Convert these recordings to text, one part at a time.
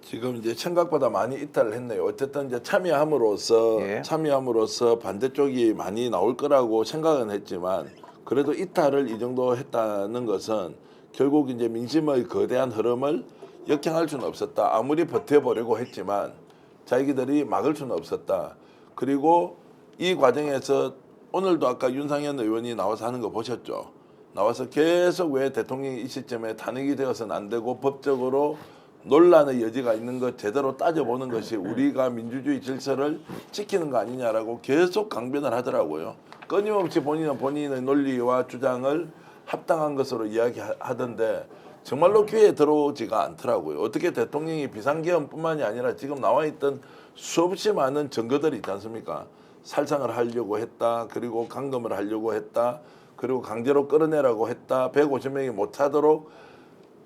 지금 이제 생각보다 많이 이탈을 했네요. 어쨌든 이제 참여함으로써 반대쪽이 많이 나올 거라고 생각은 했지만 그래도 이탈을 이 정도 했다는 것은 결국 이제 민심의 거대한 흐름을 역행할 수는 없었다. 아무리 버텨보려고 했지만 자기들이 막을 수는 없었다. 그리고 이 과정에서 오늘도 아까 윤상현 의원이 나와서 하는 거 보셨죠? 나와서 계속 왜 대통령이 이 시점에 탄핵이 되어서는 안 되고 법적으로 논란의 여지가 있는 것 제대로 따져보는 것이 우리가 민주주의 질서를 지키는 거 아니냐라고 계속 강변을 하더라고요. 끊임없이 본인은 본인의 논리와 주장을 합당한 것으로 이야기하던데 정말로 귀에 들어오지가 않더라고요. 어떻게 대통령이 비상계엄뿐만이 아니라 지금 나와 있던 수없이 많은 증거들이 있지 않습니까? 살상을 하려고 했다. 그리고 감금을 하려고 했다. 그리고 강제로 끌어내라고 했다. 150명이 못하도록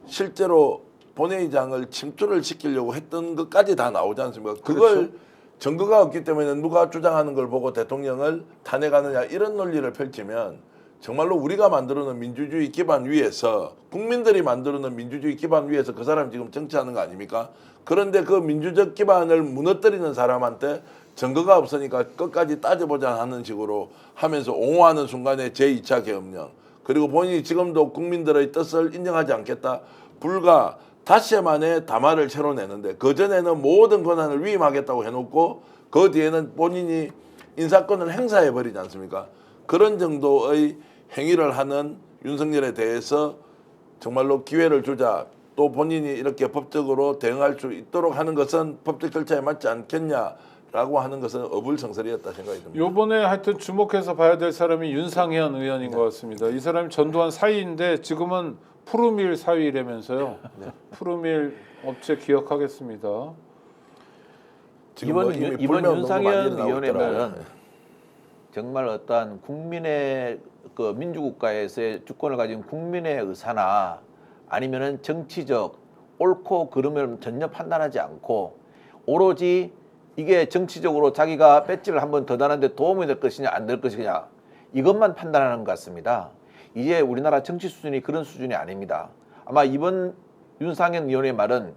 실제로 본회의장을 침투를 시키려고 했던 것까지 다 나오지 않습니까? 그걸 그렇죠. 증거가 없기 때문에 누가 주장하는 걸 보고 대통령을 탄핵하느냐 이런 논리를 펼치면 정말로 우리가 만들어놓은 민주주의 기반 위에서 국민들이 만들어놓은 민주주의 기반 위에서 그 사람 지금 정치하는 거 아닙니까? 그런데 그 민주적 기반을 무너뜨리는 사람한테 증거가 없으니까 끝까지 따져보자 하는 식으로 하면서 옹호하는 순간에 제2차 계엄령 그리고 본인이 지금도 국민들의 뜻을 인정하지 않겠다. 불과 닷새 만에 담화를 새로 내는데 그전에는 모든 권한을 위임하겠다고 해놓고 그 뒤에는 본인이 인사권을 행사해버리지 않습니까? 그런 정도의 행위를 하는 윤석열에 대해서 정말로 기회를 주자. 또 본인이 이렇게 법적으로 대응할 수 있도록 하는 것은 법적 절차에 맞지 않겠냐라고 하는 것은 어불성설이었다 생각이 듭니다. 요번에 하여튼 주목해서 봐야 될 사람이 윤상현 의원인 것 같습니다. 이 사람이 전두환 사위인데 지금은 푸르밀 사위라면서요. 푸르밀 업체 기억하겠습니다. 지금 뭐 이번 윤상현 나오고 의원의 있더라고요. 말은 정말 어떠한 국민의 그 민주국가에서의 주권을 가진 국민의 의사나 아니면은 정치적 옳고 그름을 전혀 판단하지 않고 오로지 이게 정치적으로 자기가 배지를 한번 더 다는데 도움이 될 것이냐 안 될 것이냐 이것만 판단하는 것 같습니다. 이제 우리나라 정치 수준이 그런 수준이 아닙니다. 아마 이번 윤상현 의원의 말은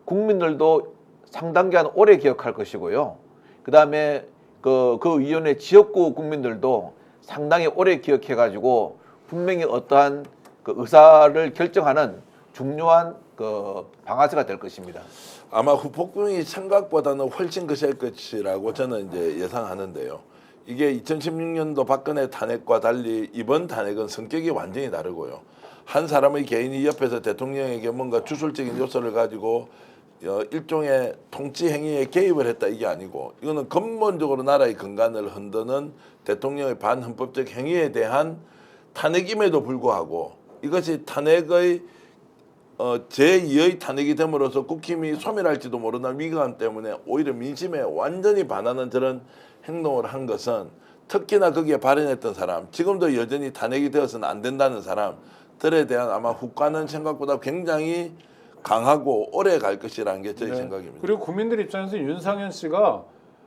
국민들도 상당 기간 오래 기억할 것이고요. 그다음에 그 의원의 지역구 국민들도 상당히 오래 기억해가지고 분명히 어떠한 그 의사를 결정하는 중요한 그 방아쇠가 될 것입니다. 아마 후폭풍이 생각보다는 훨씬 거셀 것이라고 저는 이제 예상하는데요. 이게 2016년도 박근혜 탄핵과 달리 이번 탄핵은 성격이 완전히 다르고요. 한 사람의 개인이 옆에서 대통령에게 뭔가 주술적인 요소를 가지고 일종의 통치 행위에 개입을 했다 이게 아니고 이거는 근본적으로 나라의 근간을 흔드는 대통령의 반헌법적 행위에 대한 탄핵임에도 불구하고 이것이 탄핵의 제2의 탄핵이 됨으로써 국힘이 소멸할지도 모르는 위기감 때문에 오히려 민심에 완전히 반하는 저런 행동을 한 것은 특히나 거기에 발언했던 사람 지금도 여전히 탄핵이 되어서는 안 된다는 사람들에 대한 아마 후과는 생각보다 굉장히 강하고 오래 갈 것이라는 게 제 생각입니다. 그리고 국민들 입장에서 윤상현 씨가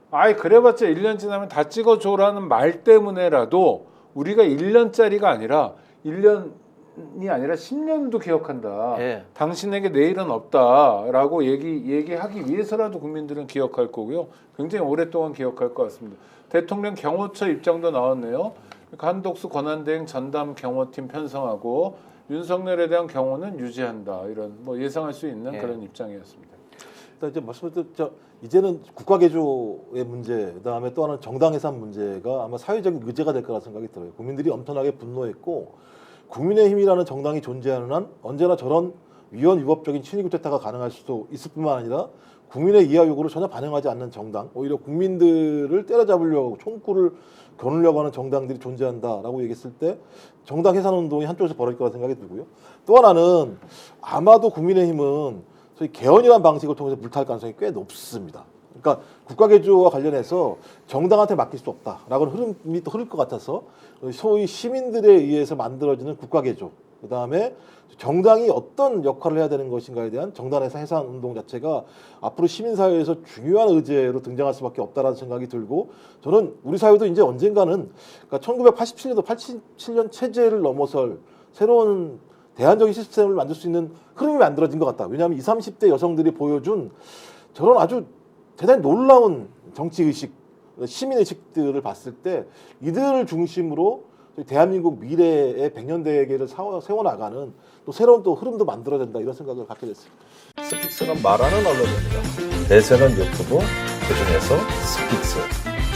아이 그래봤자 1년 지나면 다 찍어줘라는 말 때문에라도 우리가 1년짜리가 아니라 1년이 아니라 10년도 기억한다. 예. 당신에게 내일은 없다라고 얘기하기 위해서라도 국민들은 기억할 거고요. 굉장히 오랫동안 기억할 것 같습니다. 대통령 경호처 입장도 나왔네요. 한독수 권한대행 전담 경호팀 편성하고 윤석열에 대한 경호는 유지한다. 이런 뭐 예상할 수 있는 그런 입장이었습니다. 일단 이제 말씀드렸죠. 이제는 국가 개조의 문제, 그다음에 또 하나는 정당 해산 문제가 아마 사회적인 의제가 될 거라 생각이 들어요. 국민들이 엄청나게 분노했고 국민의힘이라는 정당이 존재하는 한 언제나 저런 위헌위법적인 친위 쿠데타가 가능할 수도 있을 뿐만 아니라 국민의 이하 요구를 전혀 반영하지 않는 정당, 오히려 국민들을 때려잡으려고 총구를 겨누려고 하는 정당들이 존재한다라고 얘기했을 때 정당 해산 운동이 한쪽에서 벌어질 거라 생각이 들고요. 또 하나는 아마도 국민의힘은 소위 개헌이라는 방식을 통해서 물탈 가능성이 꽤 높습니다. 그러니까 국가 개조와 관련해서 정당한테 맡길 수 없다라고 흐름이 또 흐를 것 같아서 소위 시민들에 의해서 만들어지는 국가 개조, 그 다음에 정당이 어떤 역할을 해야 되는 것인가에 대한 정당에서 해산 운동 자체가 앞으로 시민사회에서 중요한 의제로 등장할 수밖에 없다라는 생각이 들고 저는 우리 사회도 이제 언젠가는 그러니까 1987년도 87년 체제를 넘어설 새로운 대안적인 시스템을 만들 수 있는 흐름이 만들어진 것 같다. 왜냐하면 20, 30대 여성들이 보여준 저런 아주 대단히 놀라운 정치의식, 시민의식들을 봤을 때 이들을 중심으로 대한민국 미래의 100년 대계를 세워나가는 또 새로운 또 흐름도 만들어야 된다 이런 생각을 갖게 됐습니다. 스픽스는 말하는 언론입니다. 대세는 유튜브, 그중에서 스픽스.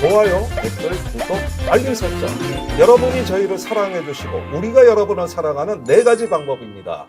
좋아요, 댓글, 구독, 알림 설정. 여러분이 저희를 사랑해 주시고 우리가 여러분을 사랑하는 4가지 방법입니다.